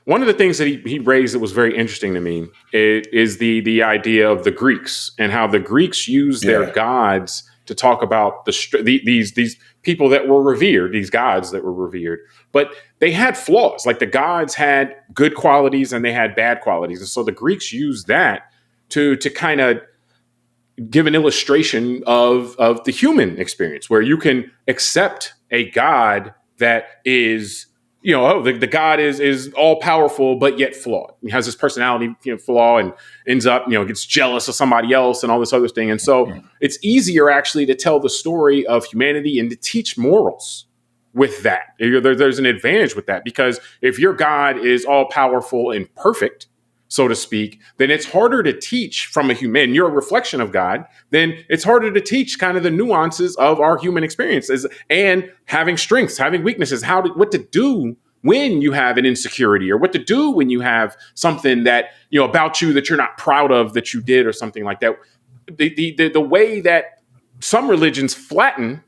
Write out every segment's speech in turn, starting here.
one of the things that he raised that was very interesting to me is the idea of the Greeks and how the Greeks used their gods to talk about these people that were revered, these gods that were revered, but they had flaws. Like the gods had good qualities and they had bad qualities, and so the Greeks used that to kind of give an illustration of the human experience, where you can accept a god that is, the God is all powerful, but yet flawed. He has this personality flaw and ends up, gets jealous of somebody else and all this other thing. And so it's easier actually to tell the story of humanity and to teach morals with that. There's an advantage with that, because if your God is all powerful and perfect, so to speak, then it's harder to teach from a human. You're a reflection of God. Then it's harder to teach kind of the nuances of our human experiences and having strengths, having weaknesses, what to do when you have an insecurity, or what to do when you have something that, about you that you're not proud of that you did, or something like that. The way that some religions flatten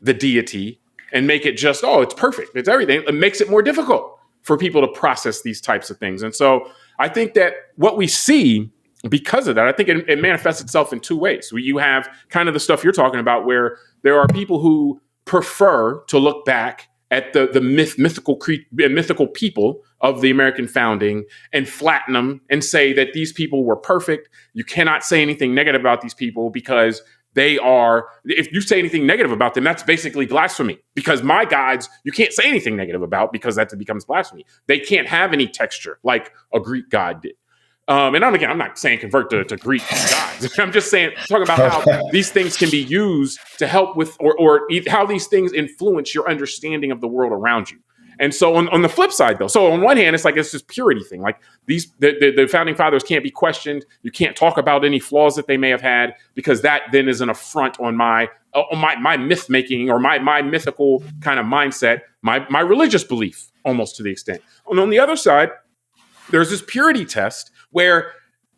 the deity and make it just, it's perfect, it's everything, it makes it more difficult for people to process these types of things. And so I think that what we see because of that, I think it manifests itself in two ways. You have kind of the stuff you're talking about, where there are people who prefer to look back at the mythical people of the American founding and flatten them and say that these people were perfect. You cannot say anything negative about these people because if you say anything negative about them, that's basically blasphemy, because my gods, you can't say anything negative about, because that becomes blasphemy. They can't have any texture like a Greek god did. And I'm not saying convert to Greek gods. I'm just talking about how these things can be used to help with, or how these things influence your understanding of the world around you. And so on the flip side, though, so on one hand, it's like it's this purity thing. Like the founding fathers can't be questioned. You can't talk about any flaws that they may have had, because that then is an affront on my myth making, or my mythical kind of mindset, my religious belief, almost to the extent. And on the other side, there's this purity test where,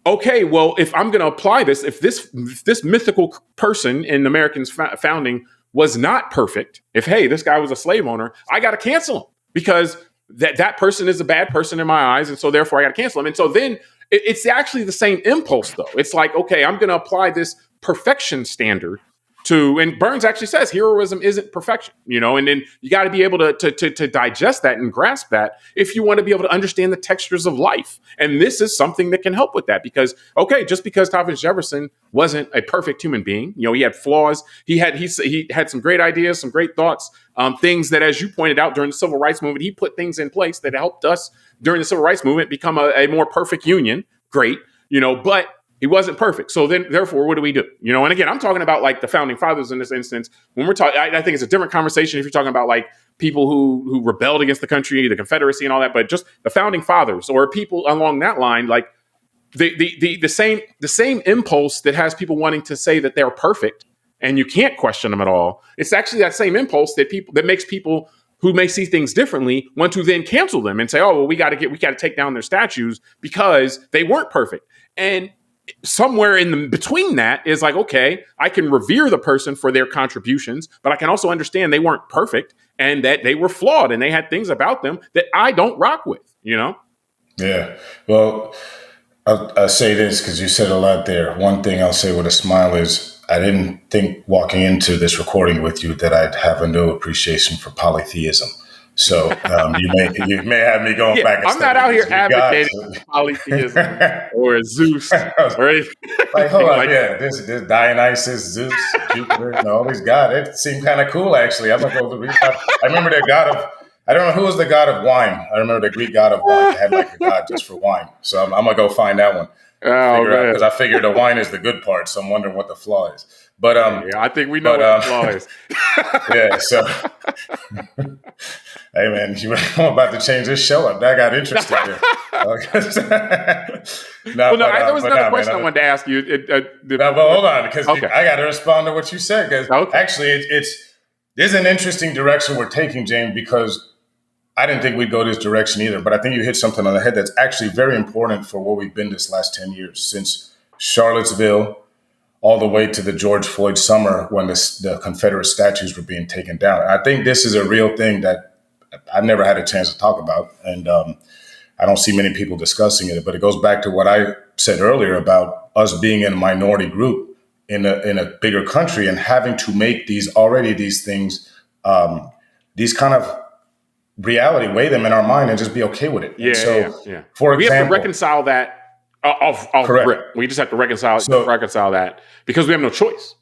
okay, well, if I'm going to apply this, if this mythical person in Americans founding was not perfect, if, hey, this guy was a slave owner, I got to cancel him, because that person is a bad person in my eyes, and so therefore I got to cancel him. And so then it's actually the same impulse, though. It's like, okay, I'm going to apply this perfection standard and Burns actually says heroism isn't perfection, and then you got to be able to digest that and grasp that if you want to be able to understand the textures of life. And this is something that can help with that, because, okay, just because Thomas Jefferson wasn't a perfect human being, he had flaws. He had some great ideas, some great thoughts, things that, as you pointed out, during the Civil Rights Movement, he put things in place that helped us during the Civil Rights Movement become a more perfect union. Great, but he wasn't perfect. So then, therefore, what do we do? And again, I'm talking about like the founding fathers in this instance. When we're talking, I think it's a different conversation if you're talking about like people who rebelled against the country, the Confederacy and all that, but just the founding fathers or people along that line, like the same impulse that has people wanting to say that they're perfect and you can't question them at all. It's actually that same impulse that makes people who may see things differently want to then cancel them and say, oh, well, we got to take down their statues because they weren't perfect. And somewhere in between that is like, okay, I can revere the person for their contributions, but I can also understand they weren't perfect and that they were flawed and they had things about them that I don't rock with, Yeah. Well, I'll say this because you said a lot there. One thing I'll say with a smile is I didn't think walking into this recording with you that I'd have a new appreciation for polytheism. So you may have me going back. I'm not out here advocating polytheism or Zeus or anything. Like, hold on, this Dionysus, Zeus, Jupiter, all these gods. It seemed kind of cool, actually. I'm gonna go read. I remember the god of. I don't know who was the god of wine. I remember the Greek god of wine. They had like a god just for wine. So I'm gonna go find that one. Because I figured the wine is the good part. So I'm wondering what the flaw is. But I think we know what the flaw is. Yeah. So. Hey man, I'm about to change this show up. That got interesting there. There was another question I wanted to ask you. But hold on, because I got to respond to what you said. Because actually, there's an interesting direction we're taking, James. Because I didn't think we'd go this direction either. But I think you hit something on the head that's actually very important for where we've been this last 10 years, since Charlottesville all the way to the George Floyd summer when the Confederate statues were being taken down. I think this is a real thing that I've never had a chance to talk about. And I don't see many people discussing it. But it goes back to what I said earlier about us being in a minority group in a bigger country and having to make these things, these kind of reality, weigh them in our mind and just be okay with it. Yeah. For example, we have to reconcile that off rip. We just have to reconcile that because we have no choice.